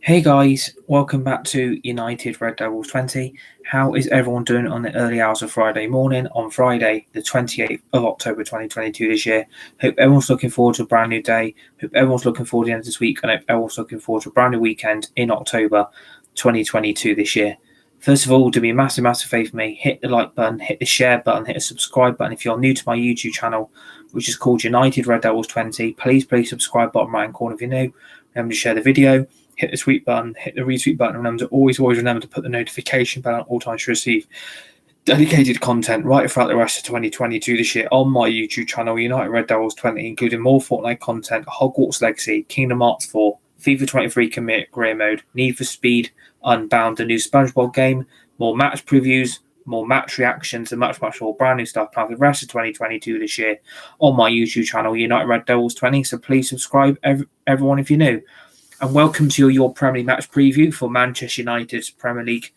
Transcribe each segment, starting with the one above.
Hey guys, welcome back to United Red Devils 20. How is everyone doing on the early hours of Friday morning on Friday, the 28th of October 2022 this year? Hope everyone's looking forward to a brand new day. Hope everyone's looking forward to the end of this week and hope everyone's looking forward to a brand new weekend in October 2022 this year. First of all, do me a massive favor for me. Hit the like button, hit the share button, hit the subscribe button. If you're new to my YouTube channel, which is called United Red Devils 20, please subscribe bottom right hand corner if you're new. Remember to share the video. Hit the tweet button, hit the retweet button. Remember to always remember to put the notification bell on all times to receive dedicated content right throughout the rest of 2022 this year on my YouTube channel, United Red Devils 20, including more Fortnite content, Hogwarts Legacy, Kingdom Hearts 4, FIFA 23 Career Mode, Need for Speed, Unbound, the new SpongeBob game, more match previews, more match reactions, and much more brand new stuff planned for the rest of 2022 this year on my YouTube channel, United Red Devils 20. So please subscribe, everyone, if you're new. And welcome to your Premier League match preview for Manchester United's Premier League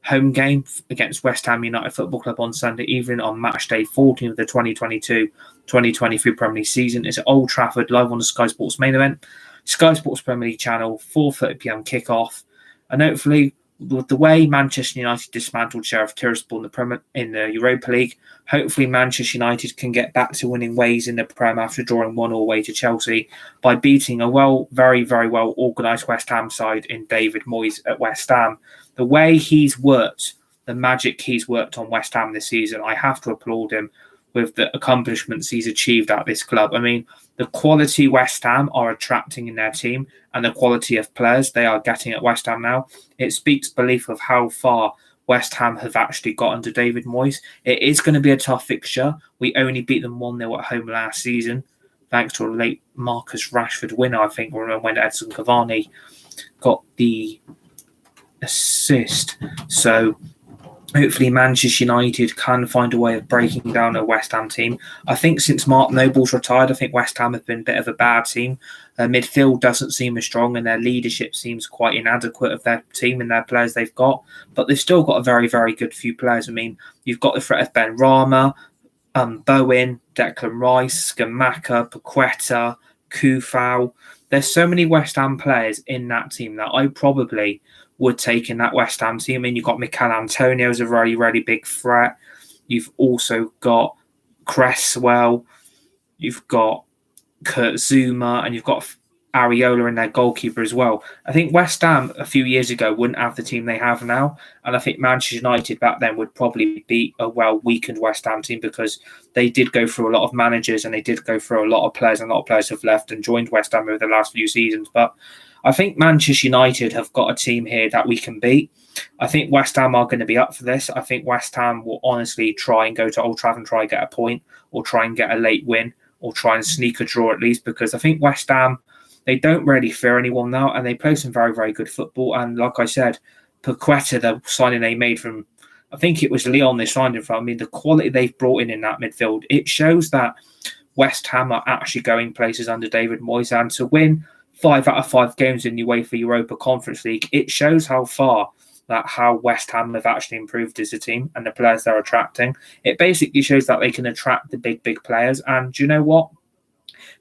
home game against West Ham United Football Club on Sunday evening on match day 14 of the 2022-2023 Premier League season. It's at Old Trafford, live on the Sky Sports main event, Sky Sports Premier League channel, 4:30pm kickoff. And hopefully, with the way Manchester United dismantled Sheriff Tiraspol in the Europa League, hopefully Manchester United can get back to winning ways in the Prem after drawing 1-1 away to Chelsea by beating a very well organised West Ham side in David Moyes at West Ham. The way he's worked, the magic he's worked on West Ham this season, I have to applaud him with the accomplishments he's achieved at this club. I mean, the quality West Ham are attracting in their team and the quality of players they are getting at West Ham now, it speaks belief of how far West Ham have actually got under David Moyes. It is going to be a tough fixture. We only beat them 1-0 at home last season, thanks to a late Marcus Rashford winner, I think, when Edson Cavani got the assist. So hopefully Manchester United can find a way of breaking down a West Ham team. I think since Mark Noble's retired, I think West Ham have been a bit of a bad team. Midfield doesn't seem as strong and their leadership seems quite inadequate of their team and their players they've got. But they've still got a very good few players. I mean, you've got the threat of Ben Rama, Bowen, Declan Rice, Scamacca, Paqueta, Kufau. There's so many West Ham players in that team that I probably would take in that West Ham team. I mean, you've got Mikel Antonio as a really big threat. You've also got Cresswell. You've got Kurt Zuma, and you've got Areola in their goalkeeper as well. I think West Ham a few years ago wouldn't have the team they have now, and I think Manchester United back then would probably beat a weakened West Ham team because they did go through a lot of managers and they did go through a lot of players, and a lot of players have left and joined West Ham over the last few seasons. But I think Manchester United have got a team here that we can beat. I think West Ham are going to be up for this. I think West Ham will honestly try and go to Old Trafford and try and get a point or try and get a late win or try and sneak a draw at least, because I think West Ham, they don't really fear anyone now and they play some very good football. And like I said, Paqueta, the signing they made from, I think it was Lyon they signed him from. I mean, the quality they've brought in that midfield, it shows that West Ham are actually going places under David Moyes, and to win 5 out of 5 games in the UEFA Europa Conference League, it shows how West Ham have actually improved as a team and the players they're attracting. It basically shows that they can attract the big players. And do you know what?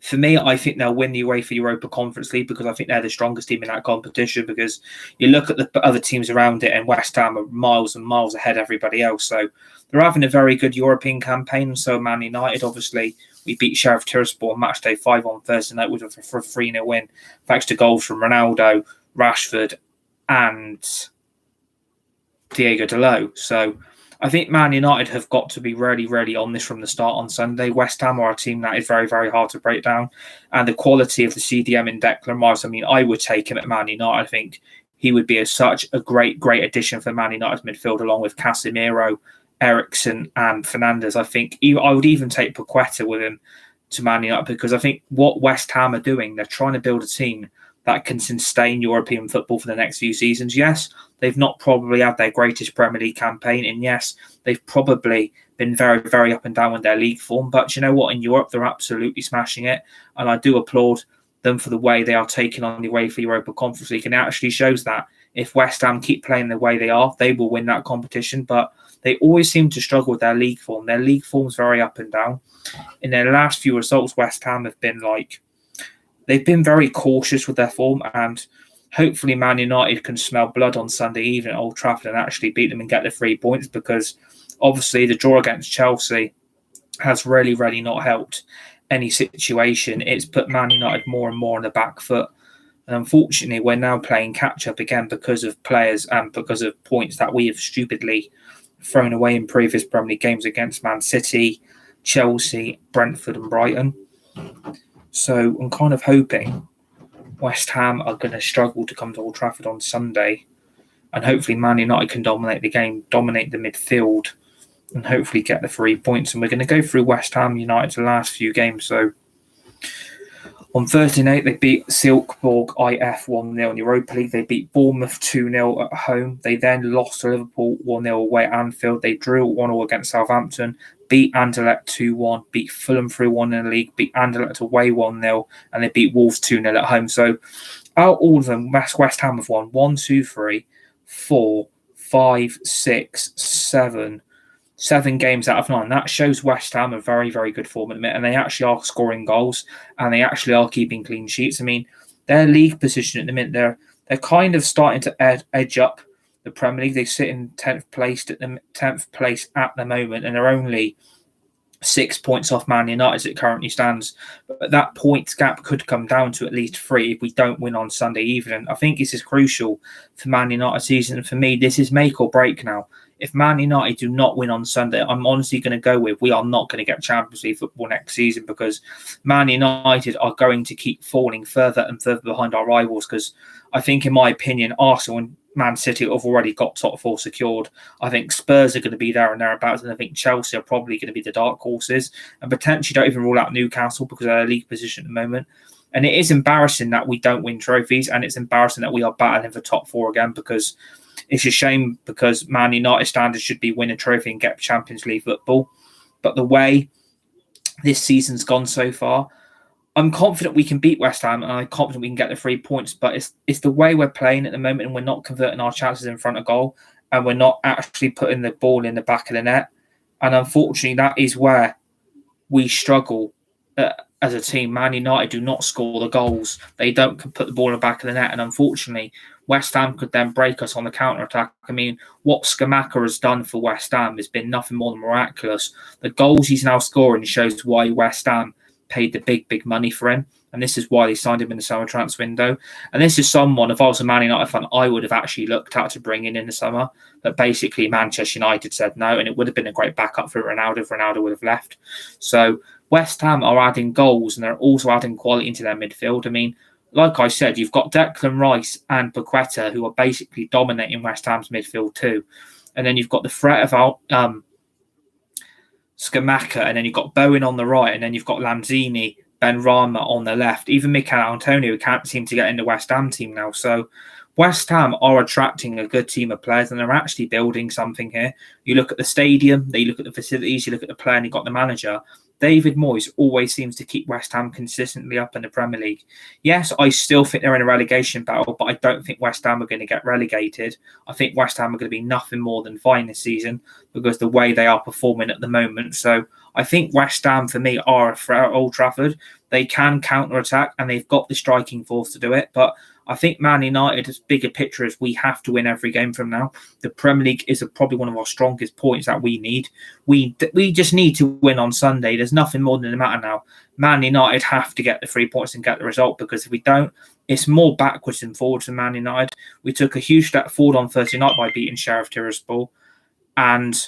For me, I think they'll win the UEFA Europa Conference League because I think they're the strongest team in that competition, because you look at the other teams around it and West Ham are miles and miles ahead of everybody else. So they're having a very good European campaign. So Man United, obviously, we beat Sheriff Tiraspol on match day 5 on Thursday night with a 3-0 win, thanks to goals from Ronaldo, Rashford, and Diego Dalot. So I think Man United have got to be really on this from the start on Sunday. West Ham are a team that is very hard to break down. And the quality of the CDM in Declan Rice, I mean, I would take him at Man United. I think he would be such a great addition for Man United's midfield, along with Casemiro, Eriksen and Fernandes. I think I would even take Paqueta with him to Man United, because I think what West Ham are doing, they're trying to build a team that can sustain European football for the next few seasons. Yes, they've not probably had their greatest Premier League campaign, and yes, they've probably been very up and down with their league form. But you know what? In Europe, they're absolutely smashing it, and I do applaud them for the way they are taking on the UEFA Europa Conference League. And it actually shows that if West Ham keep playing the way they are, they will win that competition. But they always seem to struggle with their league form. Their league form's very up and down. In their last few results, West Ham have been they've been very cautious with their form, and hopefully Man United can smell blood on Sunday evening at Old Trafford and actually beat them and get the 3 points, because obviously the draw against Chelsea has really, really not helped any situation. It's put Man United more and more on the back foot. And unfortunately, we're now playing catch-up again because of players and because of points that we have stupidly thrown away in previous Premier League games against Man City, Chelsea, Brentford and Brighton. So I'm kind of hoping West Ham are going to struggle to come to Old Trafford on Sunday, and hopefully Man United can dominate the game, dominate the midfield, and hopefully get the 3 points. And we're going to go through West Ham United's last few games. So on Thursday night, they beat Silkeborg IF 1-0 in Europa League. They beat Bournemouth 2-0 at home. They then lost to Liverpool 1-0 away at Anfield. They drew 1-0 against Southampton, beat Anderlecht 2-1, beat Fulham 3-1 in the league, beat Anderlecht away 1-0, and they beat Wolves 2-0 at home. So out of all of them, West Ham have won 1, 2, 3, 4, 5, 6, 7 games out of 9. That shows West Ham a very, very good form at the minute, and they actually are scoring goals, and they actually are keeping clean sheets. I mean, their league position at the minute, they're kind of starting to edge up the Premier League. They sit in 10th place at the moment, and they're only 6 points off Man United as it currently stands. But that points gap could come down to at least 3 if we don't win on Sunday evening. I think this is crucial for Man United season, and for me, this is make or break now. If Man United do not win on Sunday, I'm honestly going to go with we are not going to get Champions League football next season, because Man United are going to keep falling further and further behind our rivals, because I think, in my opinion, Arsenal and Man City have already got top 4 secured. I think Spurs are going to be there and thereabouts, and I think Chelsea are probably going to be the dark horses, and potentially don't even rule out Newcastle because of their league position at the moment. And it is embarrassing that we don't win trophies, and it's embarrassing that we are battling for top 4 again, because it's a shame, because Man United standards should be win a trophy and get Champions League football. But the way this season's gone so far, I'm confident we can beat West Ham, and I'm confident we can get the 3 points. But it's the way we're playing at the moment, and we're not converting our chances in front of goal, and we're not actually putting the ball in the back of the net. And unfortunately, that is where we struggle as a team. Man United do not score the goals. They don't put the ball in the back of the net. And unfortunately, West Ham could then break us on the counter-attack. I mean, what Scamacca has done for West Ham has been nothing more than miraculous. The goals he's now scoring shows why West Ham paid the big, big money for him. And this is why they signed him in the summer transfer window. And this is someone, if I was a Man United fan, I would have actually looked at to bring in the summer. But basically, Manchester United said no, and it would have been a great backup for Ronaldo if Ronaldo would have left. So West Ham are adding goals, and they're also adding quality into their midfield. I mean, like I said, you've got Declan Rice and Paqueta, who are basically dominating West Ham's midfield too. And then you've got the threat of Scamacca, and then you've got Bowen on the right, and then you've got Lanzini, Benrahma on the left. Even Mikel Antonio can't seem to get in the West Ham team now. So West Ham are attracting a good team of players, and they're actually building something here. You look at the stadium, you look at the facilities, you look at the player, and you've got the manager. David Moyes always seems to keep West Ham consistently up in the Premier League. Yes, I still think they're in a relegation battle, but I don't think West Ham are going to get relegated. I think West Ham are going to be nothing more than fine this season, because the way they are performing at the moment. So I think West Ham, for me, are a threat at Old Trafford. They can counter-attack, and they've got the striking force to do it. But I think Man United's bigger picture is we have to win every game from now. The Premier League is probably one of our strongest points that we need. We just need to win on Sunday. There's nothing more than the matter now. Man United have to get the 3 points and get the result, because if we don't, it's more backwards than forwards for Man United. We took a huge step forward on Thursday night by beating Sheriff Tiraspol, and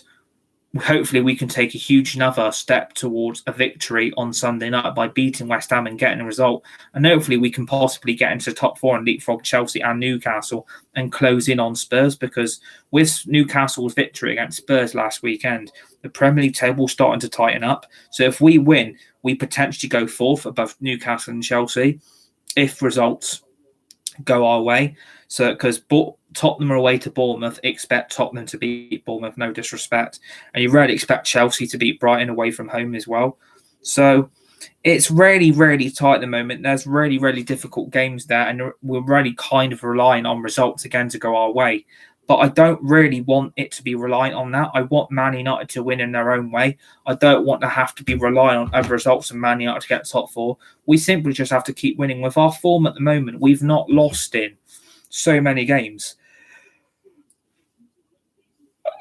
hopefully we can take a huge another step towards a victory on Sunday night by beating West Ham and getting a result. And hopefully we can possibly get into the top 4 and leapfrog Chelsea and Newcastle and close in on Spurs, because with Newcastle's victory against Spurs last weekend, the Premier League table is starting to tighten up. So if we win, we potentially go 4th above Newcastle and Chelsea if results go our way. So because Tottenham are away to Bournemouth, expect Tottenham to beat Bournemouth, no disrespect. And you really expect Chelsea to beat Brighton away from home as well. So it's really, really tight at the moment. There's really, really difficult games there, and we're really kind of relying on results again to go our way. But I don't really want it to be reliant on that. I want Man United to win in their own way. I don't want to have to be relying on other results and Man United to get top 4. We simply just have to keep winning. With our form at the moment, we've not lost in so many games.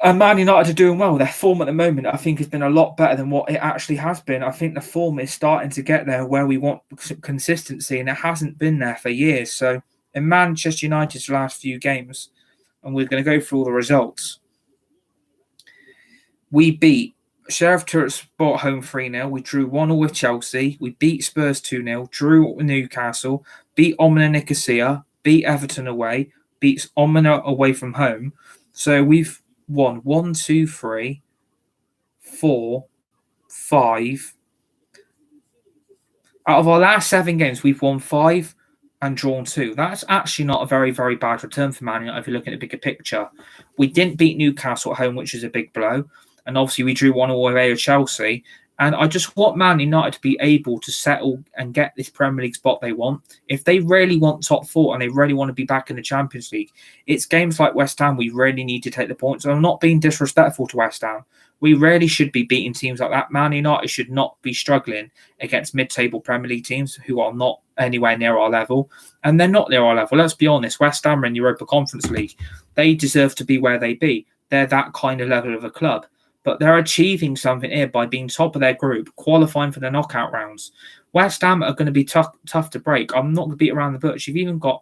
And Man United are doing well. Their form at the moment, I think, has been a lot better than what it actually has been. I think the form is starting to get there where we want consistency, and it hasn't been there for years. So in Manchester United's last few games, and we're going to go through all the results, we beat Sheriff Tiraspol at home 3-0. We drew 1-0 with Chelsea. We beat Spurs 2-0. Drew Newcastle. Beat Omnia Nicosia. Beat Everton away. Beats Omnia away from home. So we've won 1, 2, 3, 4, 5. Out of our last 7 games, we've won 5 and drawn 2. That's actually not a very, very bad return for Man United if you're looking at the bigger picture. We didn't beat Newcastle at home, which is a big blow. And obviously we drew 1 away with Chelsea. And I just want Man United to be able to settle and get this Premier League spot they want. If they really want top 4 and they really want to be back in the Champions League, it's games like West Ham we really need to take the points. And I'm not being disrespectful to West Ham. We really should be beating teams like that. Man United should not be struggling against mid-table Premier League teams who are not anywhere near our level. And they're not near our level. Let's be honest. West Ham are in Europa Conference League. They deserve to be where they be. They're that kind of level of a club. But they're achieving something here by being top of their group, qualifying for the knockout rounds. West Ham are going to be tough to break. I'm not going to beat around the bush. You've even got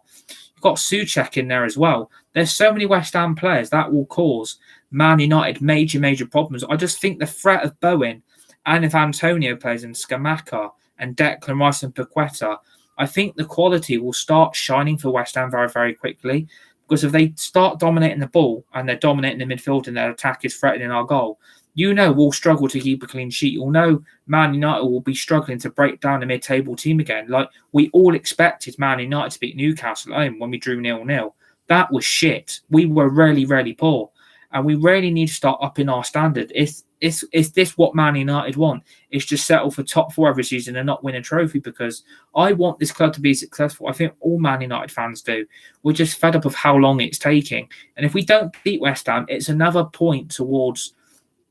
Souček in there as well. There's so many West Ham players that will cause Man United major problems. I just think the threat of Bowen, and if Antonio plays in Scamacca and Declan Rice and Paqueta, I think the quality will start shining for West Ham very, very quickly. Because if they start dominating the ball and they're dominating the midfield and their attack is threatening our goal, we'll struggle to keep a clean sheet. You'll know Man United will be struggling to break down a mid-table team again. Like we all expected Man United to beat Newcastle at home when we drew 0-0. That was shit. We were really, really poor. And we really need to start upping our standard. Is this what Man United want? It's just settle for top 4 every season and not win a trophy, because I want this club to be successful. I think all Man United fans do. We're just fed up of how long it's taking. And if we don't beat West Ham, it's another point towards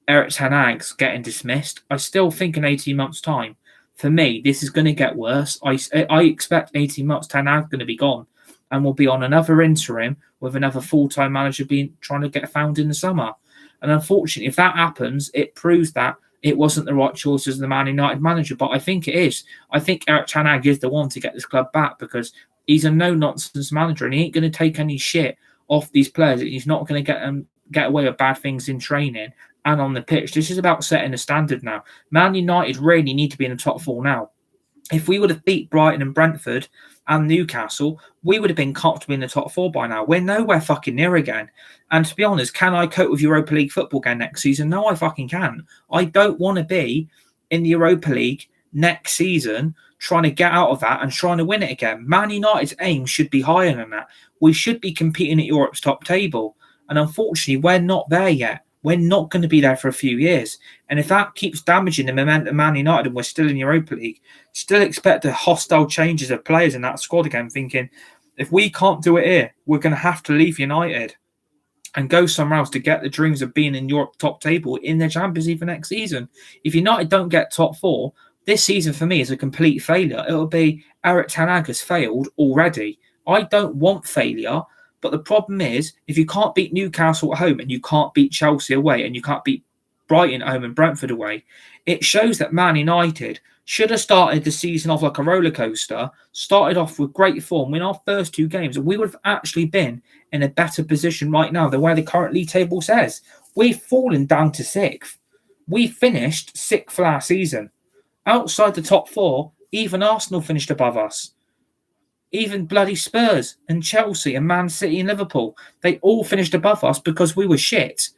Erik ten Hag's getting dismissed. I still think in 18 months' time, for me, this is going to get worse. I expect 18 months, Ten Hag's going to be gone. And we'll be on another interim with another full-time manager trying to get found in the summer. And unfortunately, if that happens, it proves that it wasn't the right choice as the Man United manager. But I think it is. I think Erik ten Hag is the one to get this club back, because he's a no-nonsense manager and he ain't going to take any shit off these players. He's not going to get away with bad things in training and on the pitch. This is about setting a standard now. Man United really need to be in the top 4 now. If we would have beat Brighton and Brentford and Newcastle, we would have been comfortably in the top 4 by now. We're nowhere fucking near again. And to be honest, can I cope with Europa League football again next season? No, I fucking can't. I don't want to be in the Europa League next season trying to get out of that and trying to win it again. Man United's aim should be higher than that. We should be competing at Europe's top table. And unfortunately, we're not there yet. We're not going to be there for a few years. And if that keeps damaging the momentum of Man United and we're still in the Europa League, still expect the hostile changes of players in that squad again, thinking, if we can't do it here, we're going to have to leave United and go somewhere else to get the dreams of being in Europe top table in the Champions League for next season. If United don't get top 4, this season for me is a complete failure. It'll be Erik ten Hag has failed already. I don't want failure. But the problem is, if you can't beat Newcastle at home and you can't beat Chelsea away and you can't beat Brighton at home and Brentford away, it shows that Man United should have started the season off like a roller coaster, started off with great form, win our first 2 games, and we would have actually been in a better position right now than where the current league table says. We've fallen down to 6th. We finished 6th last season. Outside the top 4, even Arsenal finished above us. Even bloody Spurs and Chelsea and Man City and Liverpool, they all finished above us because we were shit.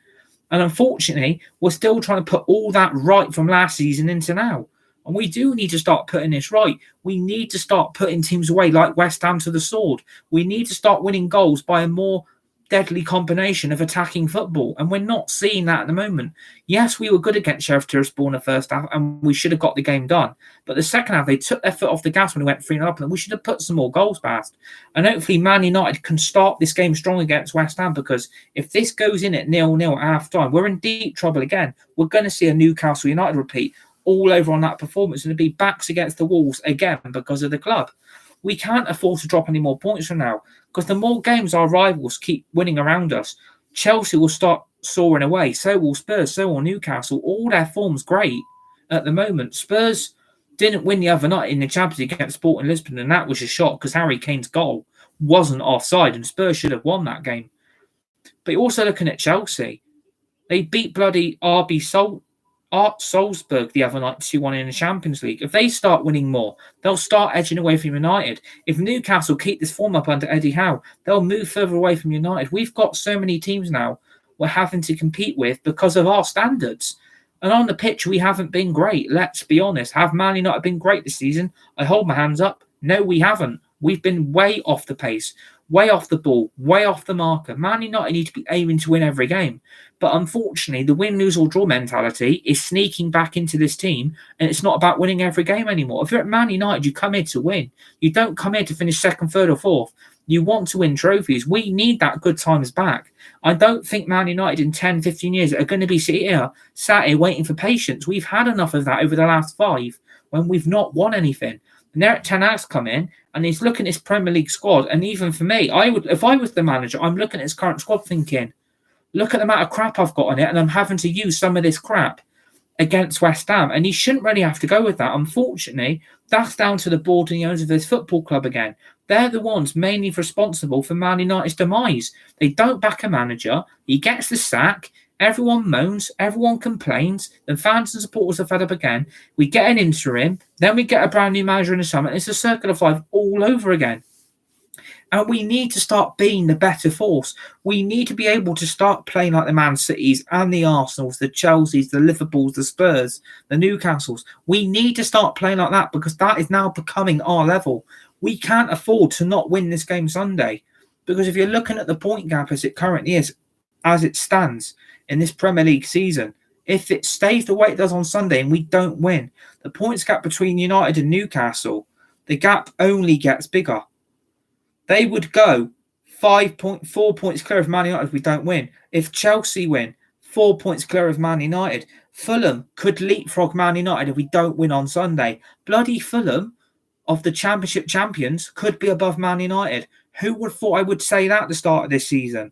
And unfortunately, we're still trying to put all that right from last season into now. And we do need to start putting this right. We need to start putting teams away like West Ham to the sword. We need to start winning goals by a more deadly combination of attacking football. And we're not seeing that at the moment. Yes, we were good against Sheriff Tiraspol in the first half and we should have got the game done. But the second half, they took their foot off the gas when we went 3-0 up and we should have put some more goals past. And hopefully Man United can start this game strong against West Ham, because if this goes in at 0-0 at half time, we're in deep trouble again. We're going to see a Newcastle United repeat all over on that performance and it'll be backs against the walls again because of the club. We can't afford to drop any more points from now, because the more games our rivals keep winning around us, Chelsea will start soaring away. So will Spurs. So will Newcastle. All their form's great at the moment. Spurs didn't win the other night in the Champions League against Sporting Lisbon, and that was a shock because Harry Kane's goal wasn't offside, and Spurs should have won that game. But you're also looking at Chelsea. They beat bloody Salzburg the other night 2-1 in the Champions League. If they start winning more, they'll start edging away from United. If Newcastle keep this form up under Eddie Howe, they'll move further away from United. We've got so many teams now we're having to compete with because of our standards. And on the pitch, we haven't been great. Let's be honest. Have Man United been great this season? I hold my hands up. No, we haven't. We've been way off the pace, way off the ball, way off the marker. Man United need to be aiming to win every game. But unfortunately, the win, lose or draw mentality is sneaking back into this team, and it's not about winning every game anymore. If you're at Man United, you come here to win. You don't come here to finish second, third or fourth. You want to win trophies. We need that good times back. I don't think Man United in 10, 15 years are going to be sat here waiting for patience. We've had enough of that over the last 5 when we've not won anything. And Eric Ten Hag's come in and he's looking at his Premier League squad. And even for me, if I was the manager, I'm looking at his current squad thinking, look at the amount of crap I've got on it, and I'm having to use some of this crap against West Ham. And he shouldn't really have to go with that. Unfortunately, that's down to the board and the owners of this football club again. They're the ones mainly responsible for Man United's demise. They don't back a manager. He gets the sack. Everyone moans. Everyone complains. Then fans and supporters are fed up again. We get an interim. Then we get a brand new manager in the summer. It's a circle of life all over again. And we need to start being the better force. We need to be able to start playing like the Man Cities and the Arsenals, the Chelseas, the Liverpools, the Spurs, the Newcastles. We need to start playing like that because that is now becoming our level. We can't afford to not win this game Sunday, because if you're looking at the point gap as it currently is, as it stands in this Premier League season, if it stays the way it does on Sunday and we don't win, the points gap between United and Newcastle, the gap only gets bigger. They would go 4 points clear of Man United if we don't win. If Chelsea win, 4 points clear of Man United. Fulham could leapfrog Man United if we don't win on Sunday. Bloody Fulham, of the Championship champions, could be above Man United. Who would have thought I would say that at the start of this season?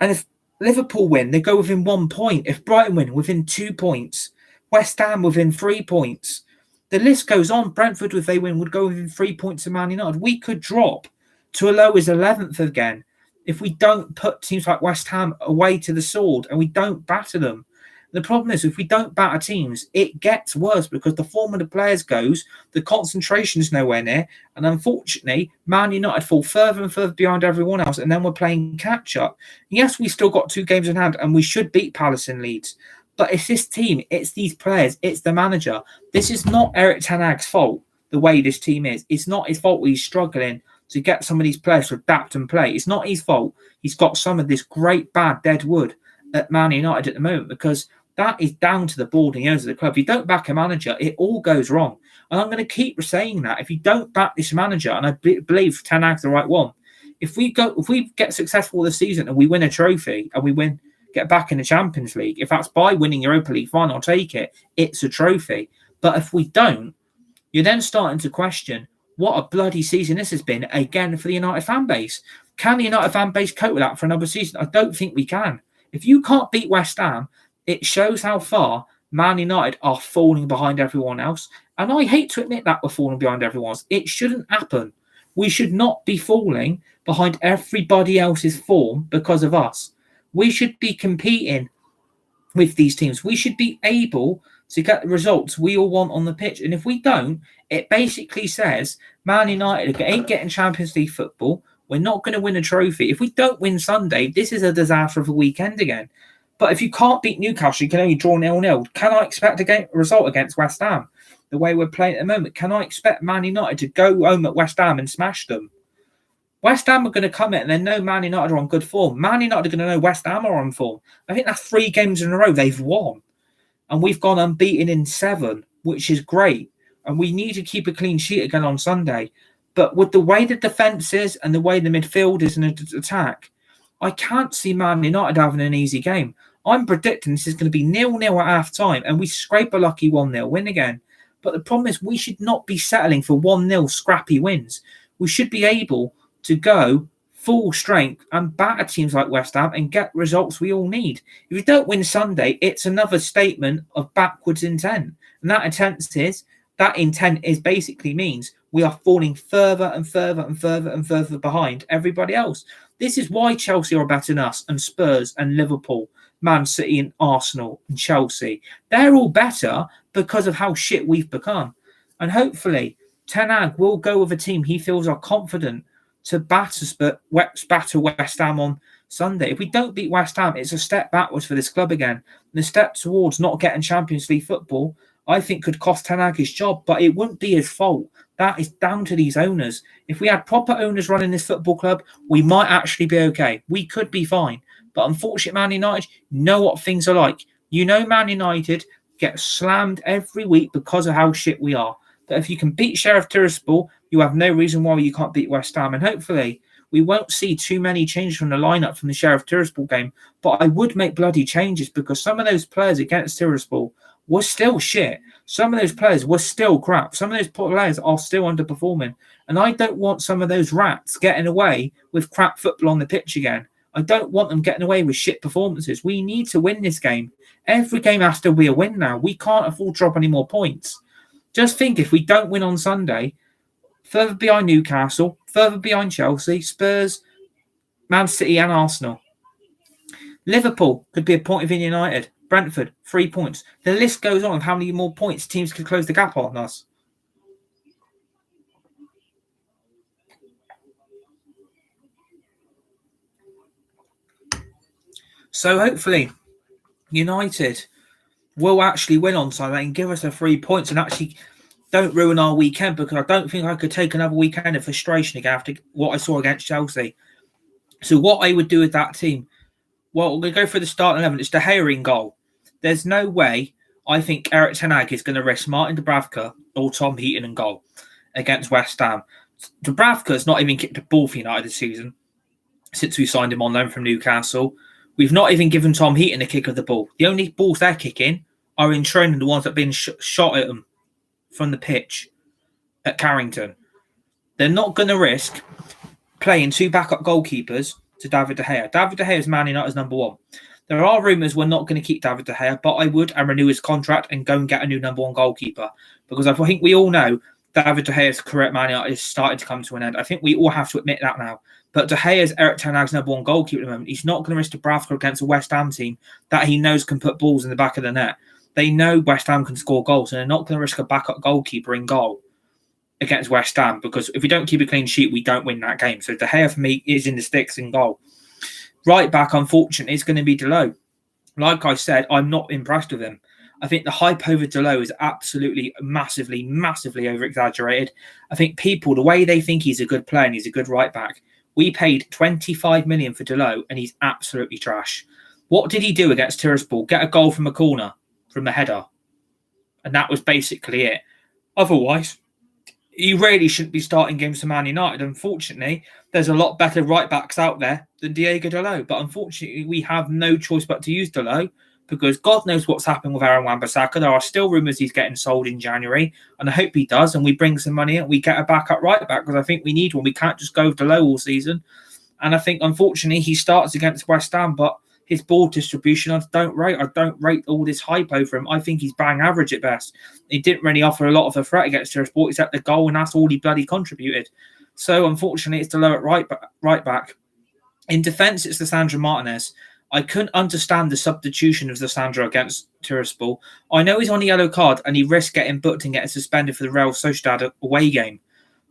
And if Liverpool win, they go within 1 point. If Brighton win, within 2 points. West Ham within 3 points. The list goes on. Brentford, if they win, would go within 3 points of Man United. We could drop to a low as 11th again if we don't put teams like West Ham away to the sword and we don't batter them. The problem is, if we don't batter teams, it gets worse because the form of the players goes, the concentration is nowhere near, and unfortunately, Man United fall further and further behind everyone else, and then we're playing catch-up. Yes, we still got 2 games in hand, and we should beat Palace and Leeds, but it's this team, it's these players, it's the manager. This is not Eric Ten Hag's fault, the way this team is. It's not his fault he's struggling to get some of these players to adapt and play. It's not his fault he's got some of this great bad dead wood at Man United at the moment, because that is down to the board and the owners of the club. If you don't back a manager, it all goes wrong. And I'm going to keep saying that. If you don't back this manager, and I believe Ten Hag's the right one, if we get successful this season and we win a trophy and we get back in the Champions League, if that's by winning Europa League, fine, I'll take it. It's a trophy. But if we don't, you're then starting to question what a bloody season this has been again for the United fan base. Can the United fan base cope with that for another season? I don't think we can. If you can't beat West Ham, it shows how far Man United are falling behind everyone else. And I hate to admit that we're falling behind everyone else. It shouldn't happen. We should not be falling behind everybody else's form because of us. We should be competing with these teams. We should be able to get the results we all want on the pitch. And if we don't, it basically says Man United ain't getting Champions League football. We're not going to win a trophy. If we don't win Sunday, this is a disaster of a weekend again. But if you can't beat Newcastle, you can only draw 0-0. Can I expect a result against West Ham the way we're playing at the moment? Can I expect Man United to go home at West Ham and smash them? West Ham are going to come in and they know Man United are on good form. Man United are going to know West Ham are on form. I think that's 3 games in a row they've won. And we've gone unbeaten in 7, which is great. And we need to keep a clean sheet again on Sunday. But with the way the defence is and the way the midfield is in an attack, I can't see Man United having an easy game. I'm predicting this is going to be 0-0 at half-time and we scrape a lucky 1-0 win again. But the problem is we should not be settling for 1-0 scrappy wins. We should be able to go full strength and batter teams like West Ham and get results we all need. If you don't win Sunday, it's another statement of backwards intent. And that intent is basically means we are falling further and further and further and further behind everybody else. This is why Chelsea are better than us, and Spurs and Liverpool, Man City and Arsenal and Chelsea. They're all better because of how shit we've become. And hopefully Ten Hag will go with a team he feels are confident to batter West Ham on Sunday. If we don't beat West Ham, it's a step backwards for this club again. And a step towards not getting Champions League football, I think, could cost Ten Hag his job, but it wouldn't be his fault. That is down to these owners. If we had proper owners running this football club, we might actually be okay. We could be fine. But unfortunately, Man United, you know what things are like. You know Man United get slammed every week because of how shit we are. But if you can beat Sheriff Tiraspol, you have no reason why you can't beat West Ham. And hopefully, we won't see too many changes from the lineup from the Sheriff Tiraspol game. But I would make bloody changes because some of those players against Tiraspol were still shit. Some of those players were still crap. Some of those players are still underperforming. And I don't want some of those rats getting away with crap football on the pitch again. I don't want them getting away with shit performances. We need to win this game. Every game has to be a win now. We can't afford to drop any more points. Just think, if we don't win on Sunday, further behind Newcastle, further behind Chelsea, Spurs, Man City and Arsenal. Liverpool could be a point within United. Brentford, 3 points. The list goes on of how many more points teams could close the gap on us. So hopefully United will actually win on Sunday and give us the 3 points and actually don't ruin our weekend, because I don't think I could take another weekend of frustration again after what I saw against Chelsea. So what I would do with that team, well, we're going to go for the starting 11. It's De Gea in goal. There's no way I think Erik ten Hag is going to risk Martin Dubravka or Tom Heaton in goal against West Ham. Dubravka's not even kicked a ball for United this season since we signed him on loan from Newcastle. We've not even given Tom Heaton a kick of the ball. The only balls they're kicking are in training, the ones that have been shot at them from the pitch at Carrington. They're not going to risk playing two backup goalkeepers to David De Gea. David De Gea is Man United's number one. There are rumours we're not going to keep David De Gea, but I would and renew his contract and go and get a new number one goalkeeper, because I think we all know David De Gea's career at Man United is starting to come to an end. I think we all have to admit that now. But De Gea is Erik ten Hag's number one goalkeeper at the moment. He's not going to risk Dubravka against a West Ham team that he knows can put balls in the back of the net. They know West Ham can score goals, and they're not going to risk a backup goalkeeper in goal against West Ham, because if we don't keep a clean sheet, we don't win that game. So De Gea, for me, is in the sticks in goal. Right back, unfortunately, is going to be Delot. Like I said, I'm not impressed with him. I think the hype over Delot is absolutely massively, massively over-exaggerated. I think people, the way they think he's a good player and he's a good right back, we paid 25 million for Delot and he's absolutely trash. What did he do against Tiraspol? Get a goal from a corner, from the header. And that was basically it. Otherwise, he really shouldn't be starting games for Man United. Unfortunately, there's a lot better right backs out there than Diego Dalot. But unfortunately, we have no choice but to use Dalot, because God knows what's happened with Aaron Wan-Bissaka. There are still rumours he's getting sold in January, and I hope he does, and we bring some money in, we get a backup right back, because I think we need one. We can't just go with Dalot all season. And I think, unfortunately, he starts against West Ham, but his ball distribution, I don't rate all this hype over him. I think he's bang average at best. He didn't really offer a lot of a threat against Tiraspol except the goal, and that's all he bloody contributed. So, unfortunately, it's Dalot at right back. In defence, it's Lisandro Martinez. I couldn't understand the substitution of Lisandro against Tiraspol. I know he's on a yellow card and he risked getting booked and getting suspended for the Real Sociedad away game,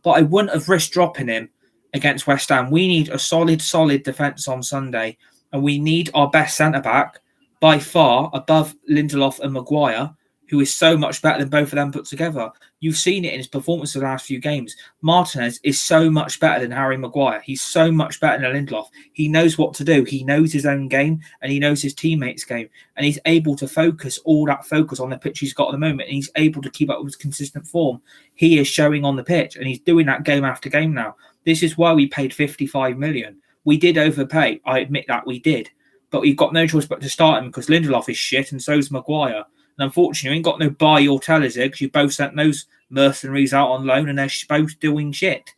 but I wouldn't have risked dropping him against West Ham. We need a solid defence on Sunday, and we need our best centre-back by far above Lindelof and Maguire, who is so much better than both of them put together. You've seen it in his performance in the last few games. Martinez is so much better than Harry Maguire. He's so much better than Lindelof. He knows what to do. He knows his own game and he knows his teammates' game. And he's able to focus all that focus on the pitch he's got at the moment. And he's able to keep up with consistent form. He is showing on the pitch, and he's doing that game after game now. This is why we paid 55 million. We did overpay. I admit that we did. But we've got no choice but to start him, because Lindelof is shit and so is Maguire. And unfortunately, you ain't got no buy or tellers here because you both sent those mercenaries out on loan and they're both doing shit.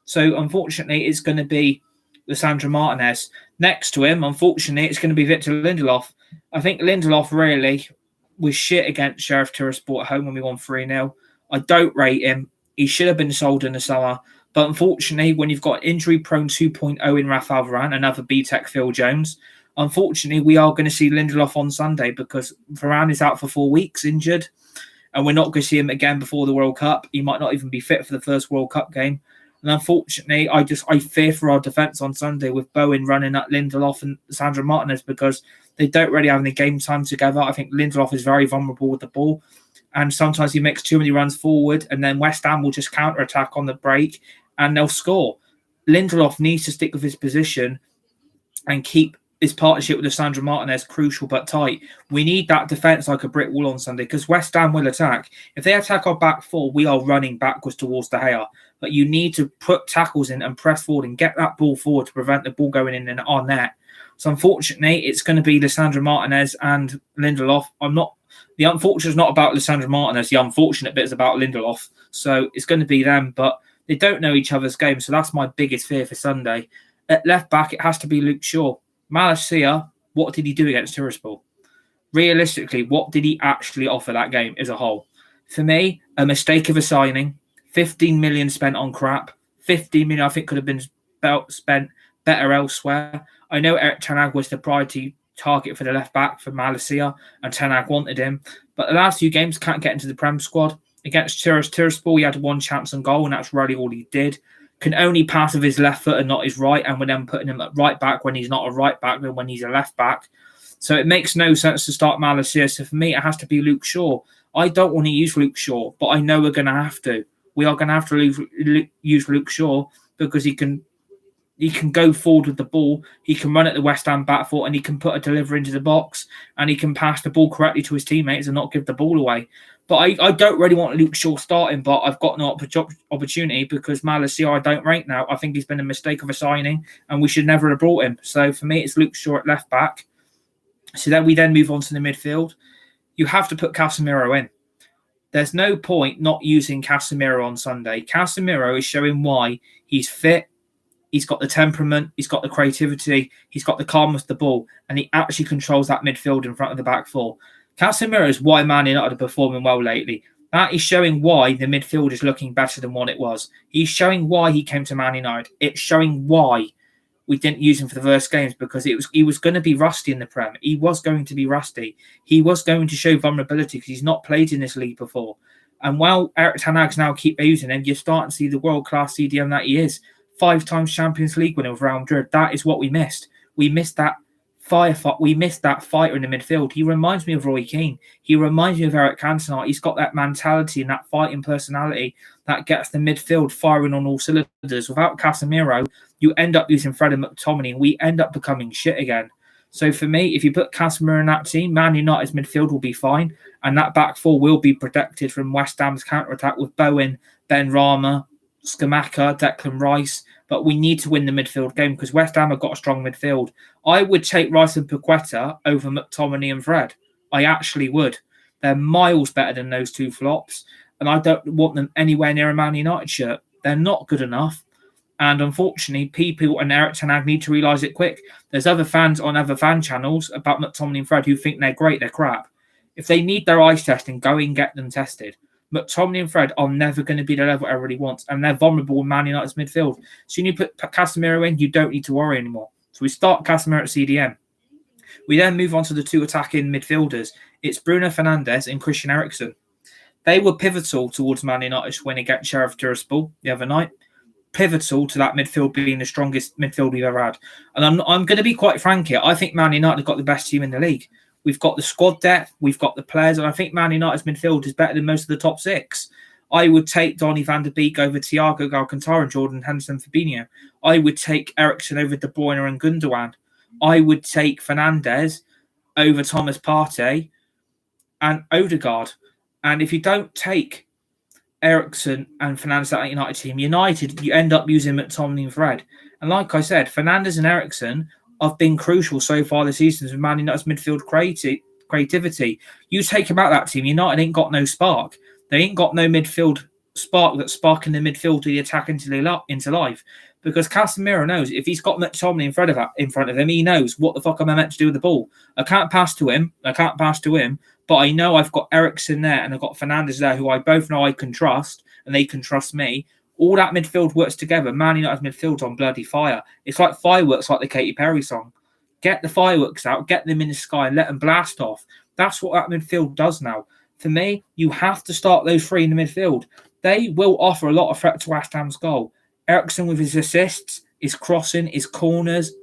So unfortunately, it's going to be Lisandro Martinez. Next to him, unfortunately, it's going to be Victor Lindelof. I think Lindelof really was shit against Sheriff Tiraspol at home when we won 3-0. I don't rate him. He should have been sold in the summer. But unfortunately, when you've got injury-prone 2.0 in Rafael Varane, another B-Tech Phil Jones, unfortunately, we are going to see Lindelof on Sunday because Varane is out for 4 weeks injured. And we're not going to see him again before the World Cup. He might not even be fit for the first World Cup game. And unfortunately, I fear for our defence on Sunday with Bowen running at Lindelof and Sandro Martinez because they don't really have any game time together. I think Lindelof is very vulnerable with the ball. And sometimes he makes too many runs forward and then West Ham will just counter-attack on the break and they'll score. Lindelof needs to stick with his position and keep his partnership with Sandro Martinez crucial but tight. We need that defence like a brick wall on Sunday because West Ham will attack. If they attack our back four, we are running backwards towards De Gea. But you need to put tackles in and press forward and get that ball forward to prevent the ball going in our net. So unfortunately, it's going to be Lisandro Martinez and Lindelof. The unfortunate is not about Lisandro Martinez. The unfortunate bit is about Lindelof. So it's going to be them, but they don't know each other's game. So that's my biggest fear for Sunday. At left back, it has to be Luke Shaw. Malacia, what did he do against Tiraspol? Realistically, what did he actually offer that game as a whole? For me, a mistake of a signing. 15 million spent on crap. 15 million, I think, could have been spent better elsewhere. I know Eric Ten Hag was the priority target for the left back for Malacia, and Ten Hag wanted him. But the last few games can't get into the Prem squad. Against Tiraspol, he had one chance on goal, and that's really all he did. Can only pass with his left foot and not his right, and we're then putting him at right back when he's not a right back, but when he's a left back. So it makes no sense to start Malacia. So for me, it has to be Luke Shaw. I don't want to use Luke Shaw, but I know we're going to have to. We are going to have to use Luke Shaw because he can go forward with the ball. He can run at the West Ham back foot and he can put a delivery into the box and he can pass the ball correctly to his teammates and not give the ball away. But I don't really want Luke Shaw starting, but I've got no opportunity because Malacia I don't rate now. I think he's been a mistake of a signing and we should never have brought him. So for me, it's Luke Shaw at left back. So then we move on to the midfield. You have to put Casemiro in. There's no point not using Casemiro on Sunday. Casemiro is showing why he's fit. He's got the temperament. He's got the creativity. He's got the calm with the ball. And he actually controls that midfield in front of the back four. Casemiro is why Man United are performing well lately. That is showing why the midfield is looking better than what it was. He's showing why he came to Man United. It's showing why we didn't use him for the first games because he was going to be rusty in the Prem. He was going to be rusty. He was going to show vulnerability because he's not played in this league before. And while Eric Ten Hag's now keep using him, you're starting to see the world-class CDM that he is. 5 times Champions League winner with Real Madrid. That is what we missed. We missed that firefight. We missed that fighter in the midfield. He reminds me of Roy Keane. He reminds me of Eric Cantona. He's got that mentality and that fighting personality that gets the midfield firing on all cylinders. Without Casemiro, you end up using Fred and McTominay and we end up becoming shit again. So for me, if you put Casemiro in that team, Man United's midfield will be fine and that back four will be protected from West Ham's counter-attack with Bowen, Ben Rama, Skamaka, Declan Rice, but we need to win the midfield game because West Ham have got a strong midfield. I would take Rice and Paqueta over McTominay and Fred. I actually would. They're miles better than those two flops, and I don't want them anywhere near a Man United shirt. They're not good enough, and unfortunately, people and Eric Ten Hag need to realise it quick. There's other fans on other fan channels about McTominay and Fred who think they're great, they're crap. If they need their eyes testing, go and get them tested. McTominay and Fred are never going to be the level everybody wants, and they're vulnerable in Man United's midfield. So when you put Casemiro in, you don't need to worry anymore. So we start Casemiro at CDM. We then move on to the two attacking midfielders. It's Bruno Fernandes and Christian Eriksen. They were pivotal towards Man United's win against Sheriff Tiraspol the other night. Pivotal to that midfield being the strongest midfield we've ever had. And I'm going to be quite frank here. I think Man United have got the best team in the league. We've got the squad depth, we've got the players, and I think Man United's midfield is better than most of the top 6. I would take Donny van der Beek over Thiago Alcantara and Jordan Henderson Fabinho. I would take Eriksen over De Bruyne and Gundogan. I would take Fernandes over Thomas Partey and Odegaard. And if you don't take Eriksen and Fernandes at United team, United, you end up using McTominay and Fred. And like I said, Fernandes and Eriksen have been crucial so far this season with Man United's midfield creativity. You take him out of that team, United ain't got no spark. They ain't got no midfield spark that's sparking the midfield to the attack into life. Because Casemiro knows if he's got McTominay in front of him, he knows what the fuck am I meant to do with the ball. I can't pass to him, but I know I've got Eriksen there and I've got Fernandes there, who I both know I can trust, and they can trust me. All that midfield works together. Man United's midfield's on bloody fire. It's like fireworks, like the Katy Perry song. Get the fireworks out, get them in the sky, and let them blast off. That's what that midfield does now. For me, you have to start those three in the midfield. They will offer a lot of threat to West Ham's goal. Eriksen with his assists, his crossing, his corners,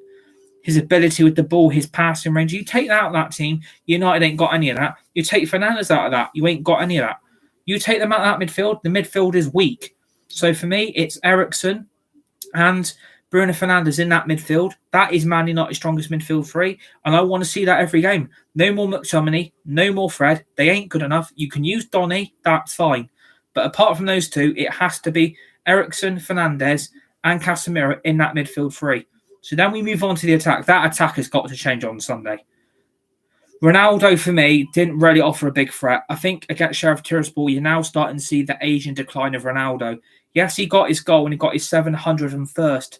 his ability with the ball, his passing range. You take that out of that team, United ain't got any of that. You take Fernandes out of that, you ain't got any of that. You take them out of that midfield, the midfield is weak. So for me, it's Eriksen and Bruno Fernandes in that midfield. That is Man United's strongest midfield three, and I want to see that every game. No more McTominay, no more Fred. They ain't good enough. You can use Donny, that's fine. But apart from those two, it has to be Eriksen, Fernandes, and Casemiro in that midfield three. So then we move on to the attack. That attack has got to change on Sunday. Ronaldo, for me, didn't really offer a big threat. I think against Sheriff Tiraspol, you're now starting to see the Asian decline of Ronaldo. Yes, he got his goal and he got his 701st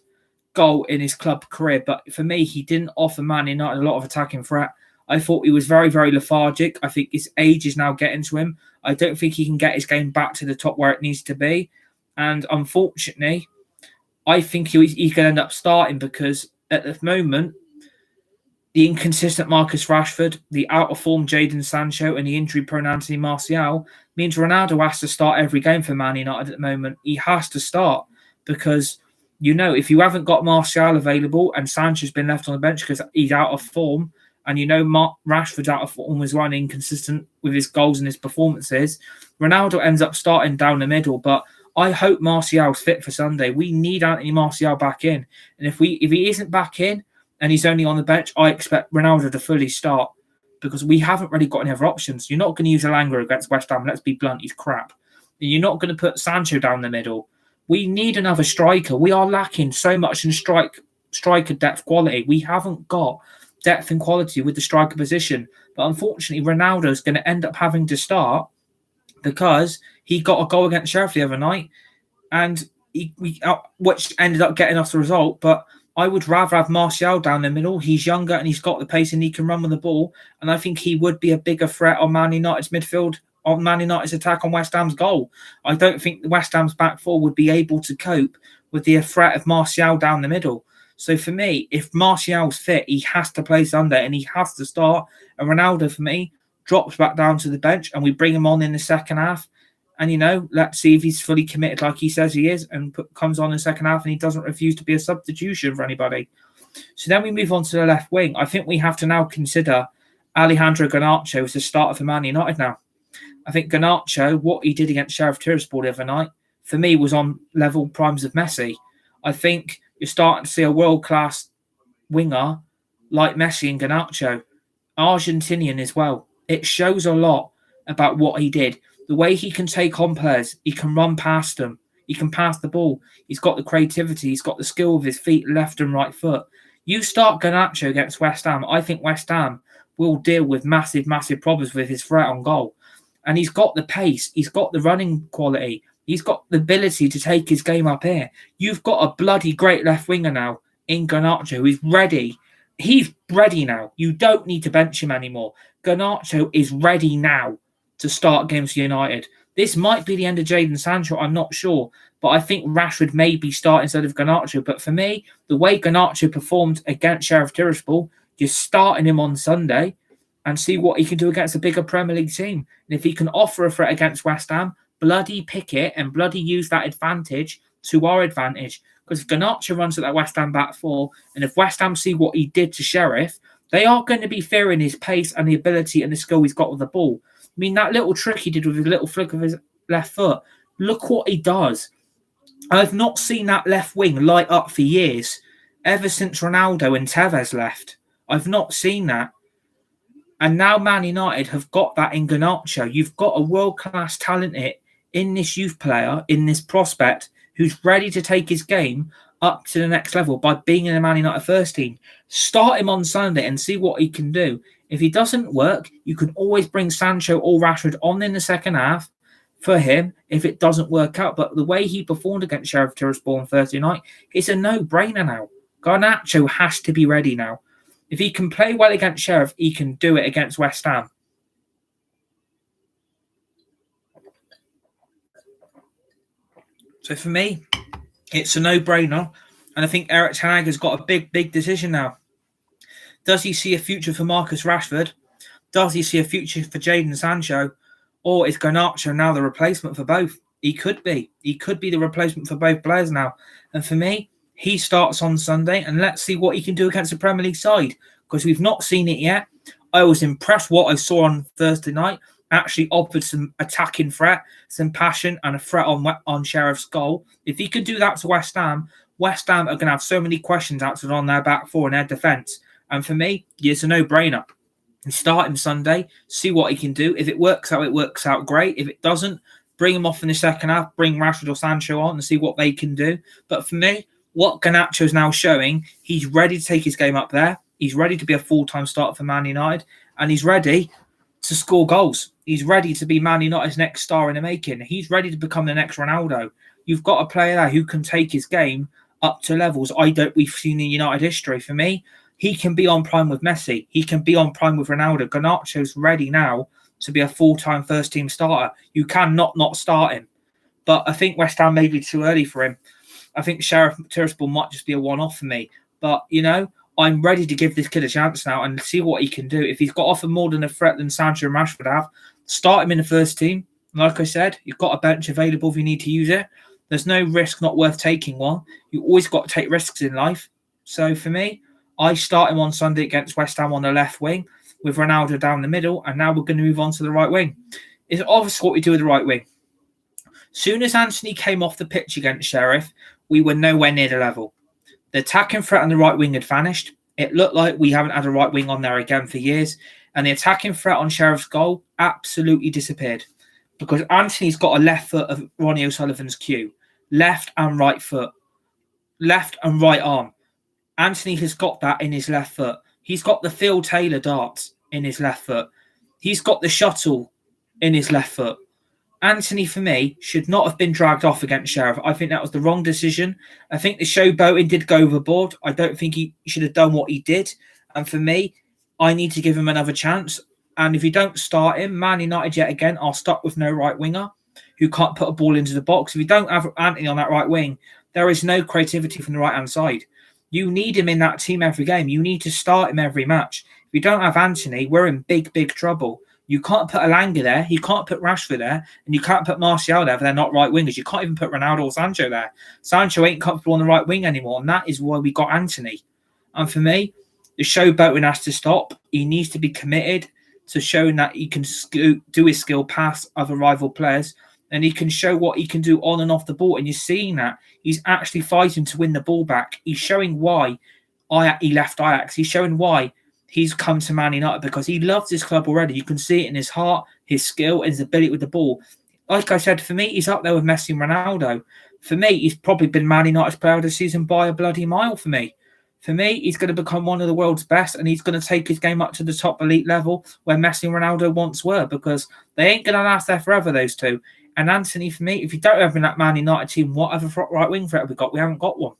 goal in his club career. But for me, he didn't offer Man United a lot of attacking threat. I thought he was very, very lethargic. I think his age is now getting to him. I don't think he can get his game back to the top where it needs to be. And unfortunately, I think he can end up starting because at the moment, the inconsistent Marcus Rashford, the out-of-form Jadon Sancho, and the injury-prone Anthony Martial means Ronaldo has to start every game for Man United at the moment. He has to start because, if you haven't got Martial available and Sancho's been left on the bench because he's out of form, and Rashford's out of form as well and inconsistent with his goals and his performances, Ronaldo ends up starting down the middle. But I hope Martial's fit for Sunday. We need Anthony Martial back in. And if he isn't back in, and he's only on the bench, I expect Ronaldo to fully start because we haven't really got any other options. You're not going to use Elanga against West Ham. Let's be blunt, he's crap. You're not going to put Sancho down the middle. We need another striker. We are lacking so much in striker depth quality. We haven't got depth and quality with the striker position. But unfortunately, Ronaldo's going to end up having to start because he got a goal against Sheriff the other night, and which ended up getting us the result. But I would rather have Martial down the middle. He's younger and he's got the pace and he can run with the ball. And I think he would be a bigger threat on Man United's midfield, on Man United's attack on West Ham's goal. I don't think West Ham's back four would be able to cope with the threat of Martial down the middle. So for me, if Martial's fit, he has to play Sunday and he has to start. And Ronaldo, for me, drops back down to the bench and we bring him on in the second half. And, let's see if he's fully committed like he says he is and comes on in the second half and he doesn't refuse to be a substitution for anybody. So then we move on to the left wing. I think we have to now consider Alejandro Garnacho as the starter for Man United now. I think Garnacho, what he did against Sheriff Tiraspol the other night, for me, was on level primes of Messi. I think you're starting to see a world-class winger like Messi and Garnacho. Argentinian as well. It shows a lot about what he did. The way he can take on players, he can run past them, he can pass the ball, he's got the creativity, he's got the skill with his feet, left and right foot. You start Garnacho against West Ham, I think West Ham will deal with massive, massive problems with his threat on goal. And he's got the pace, he's got the running quality, he's got the ability to take his game up here. You've got a bloody great left winger now in Garnacho who's ready. He's ready now. You don't need to bench him anymore. Garnacho is ready now to start games for United. This might be the end of Jadon Sancho, I'm not sure. But I think Rashford may be starting instead of Garnacho. But for me, the way Garnacho performed against Sheriff Tiraspol, you're starting him on Sunday and see what he can do against a bigger Premier League team. And if he can offer a threat against West Ham, bloody pick it and bloody use that advantage to our advantage. Because if Garnacho runs at that West Ham back four, and if West Ham see what he did to Sheriff, they are going to be fearing his pace and the ability and the skill he's got with the ball. I mean, that little trick he did with his little flick of his left foot, look what he does. I've not seen that left wing light up for years, ever since Ronaldo and Tevez left. I've not seen that. And now Man United have got that in Garnacho. You've got a world-class talent in this youth player, in this prospect, who's ready to take his game up to the next level by being in the Man United first team. Start him on Sunday and see what he can do. If he doesn't work, you can always bring Sancho or Rashford on in the second half for him if it doesn't work out. But the way he performed against Sheriff Tiraspol on Thursday night, it's a no-brainer now. Garnacho has to be ready now. If he can play well against Sheriff, he can do it against West Ham. So for me, it's a no-brainer. And I think Erik ten Hag has got a big decision now. Does he see a future for Marcus Rashford? Does he see a future for Jadon Sancho? Or is Garnacho now the replacement for both? He could be. He could be the replacement for both players now. And for me, he starts on Sunday, and let's see what he can do against the Premier League side, because we've not seen it yet. I was impressed what I saw on Thursday night. Actually offered some attacking threat, some passion, and a threat on Sheriff's goal. If he could do that to West Ham are going to have so many questions answered on their back four and their defence. And for me, it's a no-brainer. Start him Sunday, see what he can do. If it works out great. If it doesn't, bring him off in the second half, bring Rashford or Sancho on and see what they can do. But for me, what Garnacho is now showing, he's ready to take his game up there. He's ready to be a full-time starter for Man United, and he's ready to score goals. He's ready to be Man United's next star in the making. He's ready to become the next Ronaldo. You've got a player there who can take his game up to levels we've seen in United history. For me, he can be on prime with Messi. He can be on prime with Ronaldo. Garnacho's ready now to be a full-time first-team starter. You cannot not start him. But I think West Ham may be too early for him. I think Sheriff Tiraspol might just be a one-off for me. But, I'm ready to give this kid a chance now and see what he can do. If he's got offered more than a threat than Sancho and Rashford have, start him in the first team. Like I said, you've got a bench available if you need to use it. There's no risk not worth taking one. You always got to take risks in life. So for me, I start him on Sunday against West Ham on the left wing with Ronaldo down the middle, and now we're going to move on to the right wing. It's obvious what we do with the right wing. Soon as Anthony came off the pitch against Sheriff, we were nowhere near the level. The attacking threat on the right wing had vanished. It looked like we haven't had a right wing on there again for years. And the attacking threat on Sheriff's goal absolutely disappeared. Because Anthony's got a left foot of Ronnie O'Sullivan's cue. Left and right foot. Left and right arm. Anthony has got that in his left foot. He's got the Phil Taylor darts in his left foot. He's got the shuttle in his left foot. Anthony, for me, should not have been dragged off against Sheriff. I think that was the wrong decision. I think the showboating did go overboard. I don't think he should have done what he did. And for me, I need to give him another chance. And if you don't start him, Man United yet again are stuck with no right winger who can't put a ball into the box. If you don't have Anthony on that right wing, there is no creativity from the right-hand side. You need him in that team every game. You need to start him every match. If you don't have Anthony, we're in big trouble. You can't put Elanga there, you can't put Rashford there, and you can't put Martial there if they're not right wingers. You can't even put Ronaldo or Sancho there. Sancho ain't comfortable on the right wing anymore, and that is why we got Anthony. And for me, the showboating has to stop. He needs to be committed to showing that he can do his skill past other rival players, and he can show what he can do on and off the ball. And you're seeing that. He's actually fighting to win the ball back. He's showing why he left Ajax. He's showing why he's come to Man United, because he loves his club already. You can see it in his heart, his skill, and his ability with the ball. Like I said, for me, he's up there with Messi and Ronaldo. For me, he's probably been Man United's player of the season by a bloody mile for me. For me, he's going to become one of the world's best, and he's going to take his game up to the top elite level where Messi and Ronaldo once were, because they ain't going to last there forever, those two. And Anthony, for me, if you don't have in that Man United team, what other right wing threat have we got? We haven't got one.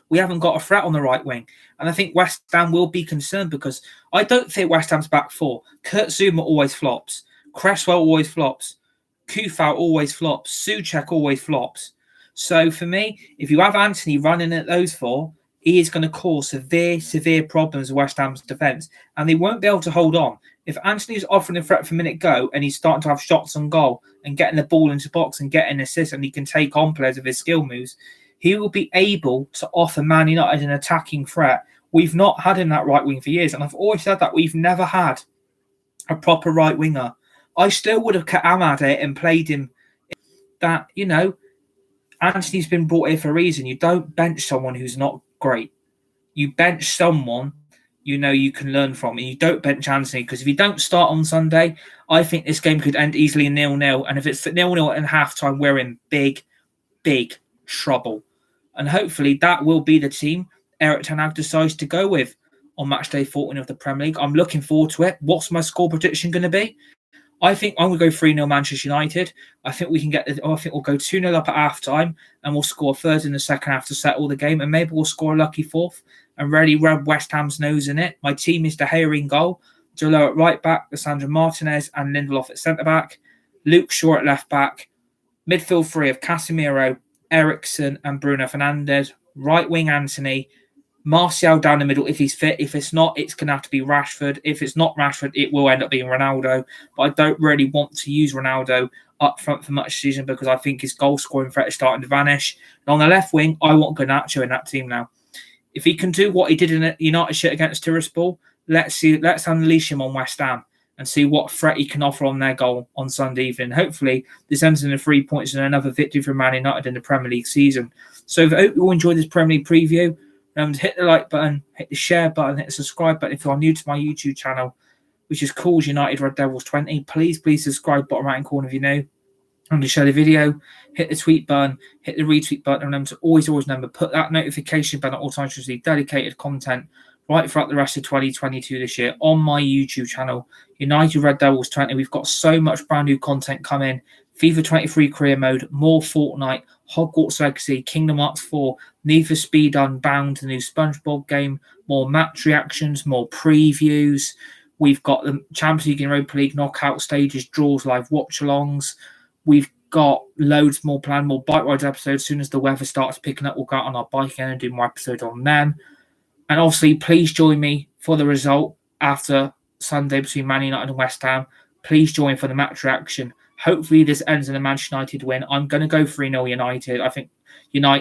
We haven't got a threat on the right wing. And I think West Ham will be concerned, because I don't think West Ham's back four. Kurt Zouma always flops. Cresswell always flops. Kufau always flops. Souček always flops. So for me, if you have Anthony running at those four, he is going to cause severe problems with West Ham's defence. And they won't be able to hold on. If Anthony's offering a threat from minute go and he's starting to have shots on goal and getting the ball into the box and getting assists, and he can take on players with his skill moves, he will be able to offer Man United an attacking threat. We've not had him that right wing for years. And I've always said that we've never had a proper right winger. I still would have kept Ahmad here and played him. That, Anthony's been brought here for a reason. You don't bench someone who's not great. You bench someone you can learn from. And you don't bench Anthony, because if you don't start on Sunday, I think this game could end easily 0-0. And if it's 0-0 at halftime, we're in big trouble. And hopefully that will be the team Erik ten Hag decides to go with on match day 14 of the Premier League. I'm looking forward to it. What's my score prediction going to be? I think I'm going to go 3-0 Manchester United. I think we can I think we'll go 2-0 up at half time and we'll score a third in the second half to settle the game. And maybe we'll score a lucky fourth and really rub West Ham's nose in it. My team is De Gea in goal, Jallo at right back, Lissandro Martinez and Lindelof at centre back, Luke Shaw at left back, midfield three of Casemiro, Eriksen and Bruno Fernandes, right wing Anthony, Martial down the middle if he's fit. If it's not, it's going to have to be Rashford. If it's not Rashford, it will end up being Ronaldo. But I don't really want to use Ronaldo up front for much season because I think his goal scoring threat is starting to vanish. And on the left wing, I want Garnacho in that team now. If he can do what he did in the United shit against Tiraspol, let's unleash him on West Ham and see what threat he can offer on their goal on Sunday evening. Hopefully, this ends in the 3 points and another victory for Man United in the Premier League season. So I hope you all enjoyed this Premier League preview. Hit the like button, hit the share button, hit the subscribe button if you are new to my YouTube channel, which is called United Red Devils 20. Please subscribe, bottom right hand corner if you know. And to share the video, hit the tweet button, hit the retweet button, and remember to always remember, put that notification bell on all times to receive dedicated content right throughout the rest of 2022 this year on my YouTube channel, United Red Devils 20. We've got so much brand new content coming. FIFA 23 career mode, more Fortnite, Hogwarts Legacy, Kingdom Hearts 4, Need for Speed Unbound, the new SpongeBob game, more match reactions, more previews. We've got the Champions League and Europa League knockout stages, draws, live watch-alongs. We've got loads more planned, more bike rides episodes. As soon as the weather starts picking up, we'll go out on our bike again and do more episodes on them. And obviously, please join me for the result after Sunday between Man United and West Ham. Please join for the match reaction. Hopefully, this ends in a Manchester United win. I'm going to go 3-0 United. I think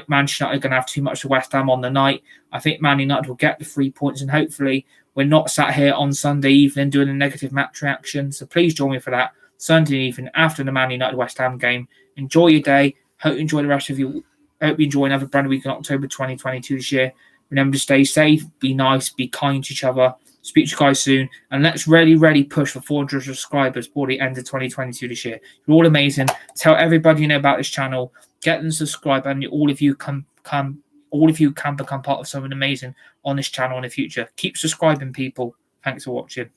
Manchester United are going to have too much of West Ham on the night. I think Man United will get the 3 points, and hopefully, we're not sat here on Sunday evening doing a negative match reaction. So please join me for that Sunday evening after the Man United West Ham game. Enjoy your day. Hope you enjoy the rest of your. Hope you enjoy another brand new week in October 2022 this year. Remember to stay safe, be nice, be kind to each other. Speak to you guys soon. And let's really push for 400 subscribers before the end of 2022 this year. You're all amazing. Tell everybody you know about this channel. Get them to subscribe, and all of you can become part of something amazing on this channel in the future. Keep subscribing, people. Thanks for watching.